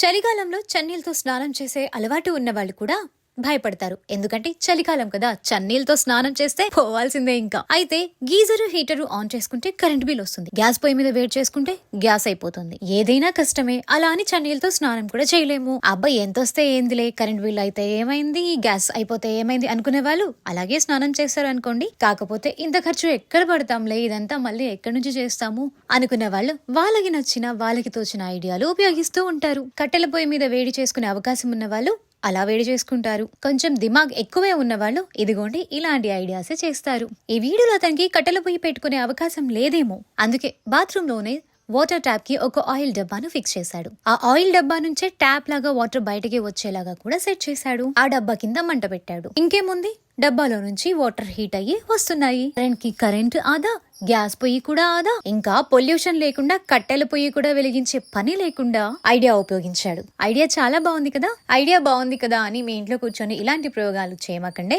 చలికాలంలో చన్నీళ్ళతో స్నానం చేసే అలవాటు ఉన్న వాళ్ళు కూడా భయపడతారు. ఎందుకంటే చలికాలం కదా, చన్నీళ్ళతో స్నానం చేస్తే పోవాల్సిందే. ఇంకా అయితే గీజరు హీటరు ఆన్ చేసుకుంటే కరెంట్ బిల్ వస్తుంది. గ్యాస్ పొయ్యి మీద వేడి చేసుకుంటే గ్యాస్ అయిపోతుంది. ఏదైనా కష్టమే, అలా అని చన్నీళ్ళతో స్నానం కూడా చేయలేము. అబ్బాయి ఎంత వస్తే ఏందిలే, కరెంట్ బిల్ అయితే ఏమైంది, గ్యాస్ అయిపోతే ఏమైంది అనుకునే వాళ్ళు అలాగే స్నానం చేస్తారు అనుకోండి. కాకపోతే ఇంత ఖర్చు ఎక్కడ పడతాంలే, ఇదంతా మళ్ళీ ఎక్కడి నుంచి చేస్తాము అనుకునే వాళ్ళు వాళ్ళకి నచ్చిన వాళ్ళకి తోచిన ఐడియాలు ఉపయోగిస్తూ ఉంటారు. కట్టెల పొయ్యి మీద వేడి చేసుకునే అవకాశం ఉన్న వాళ్ళు అలా వేడి చేసుకుంటారు. కొంచెం దిమాగ్ ఎక్కువే ఉన్నవాళ్ళు ఇదిగోండి ఇలాంటి ఐడియాసే చేస్తారు. ఈ వీడియోలో అతనికి కట్టెల పొయ్యి పెట్టుకునే అవకాశం లేదేమో, అందుకే బాత్రూమ్ లోనే వాటర్ ట్యాప్ కి ఒక ఆయిల్ డబ్బాను ఫిక్స్ చేశాడు. ఆ ఆయిల్ డబ్బా నుంచే ట్యాప్ లాగా వాటర్ బయటకి వచ్చేలాగా కూడా సెట్ చేశాడు. ఆ డబ్బా కింద మంట పెట్టాడు. ఇంకేముంది, డబ్బాలో నుంచి వాటర్ హీట్ అయ్యి వస్తున్నాయి. కరెంట్ ఆదా, గ్యాస్ పొయ్యి కూడా ఆదా, ఇంకా పొల్యూషన్ లేకుండా కట్టెల పొయ్యి కూడా వెలిగించే పని లేకుండా ఐడియా ఉపయోగించాడు. ఐడియా చాలా బాగుంది కదా. ఐడియా బాగుంది కదా అని మీ ఇంట్లో కూర్చొని ఇలాంటి ప్రయోగాలు చేయమకండే.